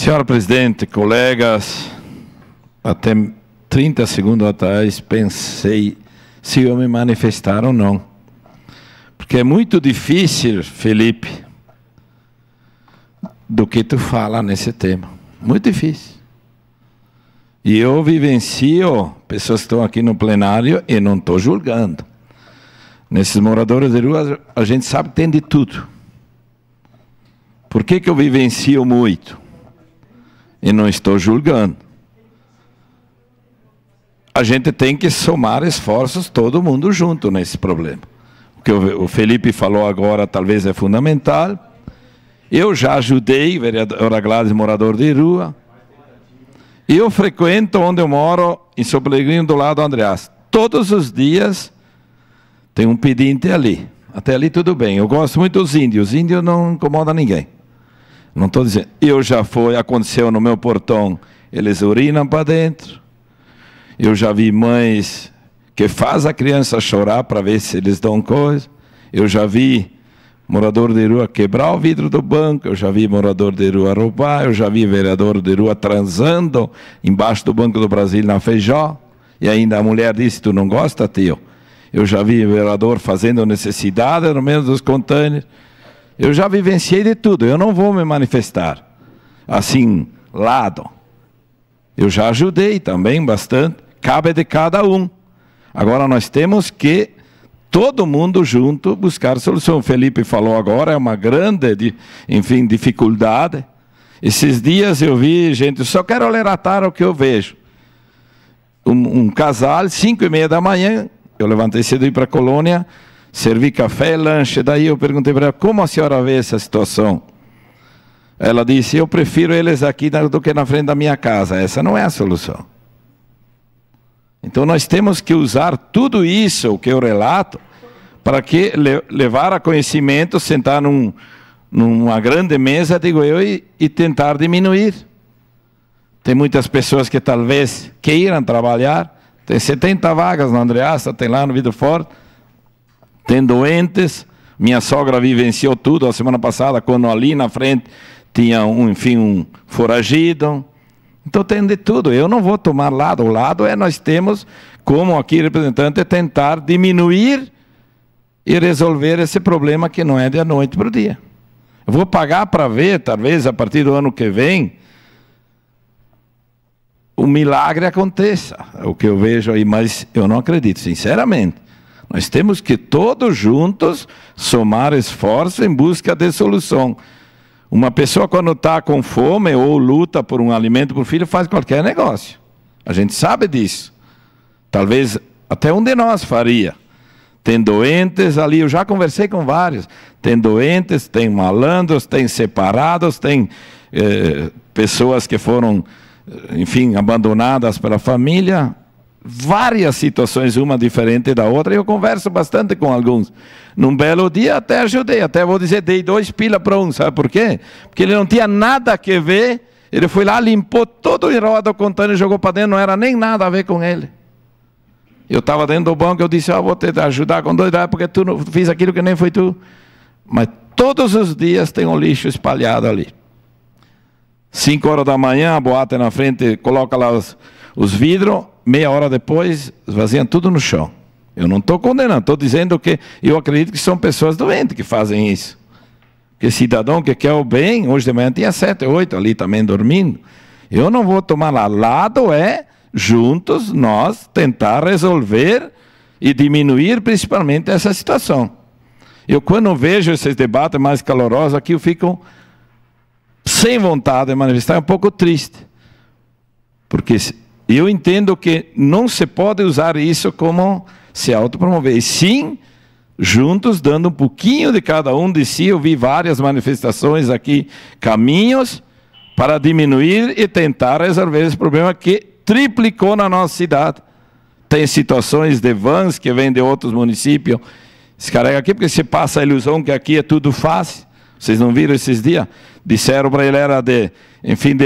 Senhora presidente, colegas, até 30 segundos atrás pensei se eu me manifestar ou não. Porque é muito difícil, Felipe, do que tu fala nesse tema. Muito difícil. E eu vivencio pessoas que estão aqui no plenário e não estou julgando. Nesses moradores de rua, a gente sabe que tem de tudo. Por que eu vivencio muito? E não estou julgando. A gente tem que somar esforços, todo mundo junto nesse problema. O que o Felipe falou agora talvez é fundamental. Eu já ajudei, vereadora Gladys, morador de rua. E eu frequento onde eu moro, em São Pellegrino, do lado do Andreas. Todos os dias tem um pedinte ali. Até ali tudo bem. Eu gosto muito dos índios. Os índios não incomodam ninguém. Não estou dizendo. Eu já fui, aconteceu no meu portão, eles urinam para dentro. Eu já vi mães que fazem a criança chorar para ver se eles dão coisa. Eu já vi morador de rua quebrar o vidro do banco. Eu já vi morador de rua roubar. Eu já vi vereador de rua transando embaixo do Banco do Brasil na Feijó. E ainda a mulher disse, tu não gosta, tio? Eu já vi vereador fazendo necessidade no meio dos contêineres. Eu já vivenciei de tudo, eu não vou me manifestar assim, lado. Eu já ajudei também bastante, cabe de cada um. Agora nós temos que, todo mundo junto, buscar solução. O Felipe falou agora, é uma grande, enfim, dificuldade. Esses dias eu vi, gente, eu só quero relatar o que eu vejo. Um casal, 5h30 da manhã, eu levantei cedo e ir para a colônia, servi café, lanche, daí eu perguntei para ela, como a senhora vê essa situação? Ela disse, eu prefiro eles aqui do que na frente da minha casa. Essa não é a solução. Então nós temos que usar tudo isso, o que eu relato, para que levar a conhecimento, sentar numa grande mesa, digo eu, e tentar diminuir. Tem muitas pessoas que talvez queiram trabalhar, tem 70 vagas no Andreasa, tem lá no Vidro Forte, tem doentes, minha sogra vivenciou tudo a semana passada, quando ali na frente tinha, um foragido. Então tem de tudo, eu não vou tomar lado. O lado é nós temos, como aqui representante, tentar diminuir e resolver esse problema que não é de noite para o dia. Eu vou pagar para ver, talvez a partir do ano que vem, o milagre aconteça, é o que eu vejo aí, mas eu não acredito, sinceramente. Nós temos que todos juntos somar esforço em busca de solução. Uma pessoa quando está com fome ou luta por um alimento para o filho, faz qualquer negócio. A gente sabe disso. Talvez até um de nós faria. Tem doentes ali, eu já conversei com vários. Tem doentes, tem malandros, tem separados, tem pessoas que foram, enfim, abandonadas pela família. Várias situações, uma diferente da outra, e eu converso bastante com alguns. Num belo dia até ajudei, até vou dizer, dei 2 pila para um, sabe por quê? Porque ele não tinha nada a ver, ele foi lá, limpou todo em roda, contando e jogou para dentro, não era nem nada a ver com ele. Eu estava dentro do banco, eu disse, vou te ajudar com 2 reais, porque tu não fiz aquilo que nem foi tu. Mas todos os dias tem um lixo espalhado ali. 5 horas da manhã, a boate na frente, coloca lá os vidros, meia hora depois, esvaziam tudo no chão. Eu não estou condenando, estou dizendo que eu acredito que são pessoas doentes que fazem isso. Porque cidadão que quer o bem, hoje de manhã tinha 7, 8 ali também dormindo. Eu não vou tomar lá. Lado é, juntos, nós tentar resolver e diminuir principalmente essa situação. Eu quando vejo esses debates mais calorosos aqui, eu fico sem vontade de manifestar, é um pouco triste. Porque eu entendo que não se pode usar isso como se autopromover. E sim, juntos, dando um pouquinho de cada um de si. Eu vi várias manifestações aqui, caminhos para diminuir e tentar resolver esse problema que triplicou na nossa cidade. Tem situações de vans que vêm de outros municípios, se carrega aqui, porque se passa a ilusão que aqui é tudo fácil. Vocês não viram esses dias? Disseram para ele, era de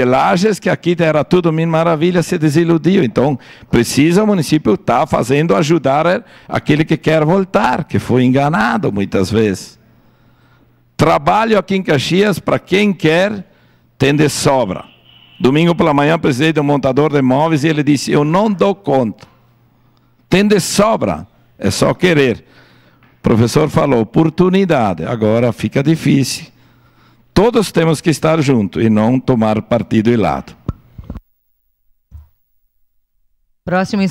Lages, que aqui era tudo mil maravilha, se desiludiu. Então, precisa o município estar fazendo, ajudar aquele que quer voltar, que foi enganado muitas vezes. Trabalho aqui em Caxias, para quem quer, tem de sobra. Domingo pela manhã, precisei de um montador de imóveis e ele disse, eu não dou conta. Tem de sobra, é só querer. O professor falou, oportunidade, agora fica difícil. Todos temos que estar juntos e não tomar partido e lado. Próximo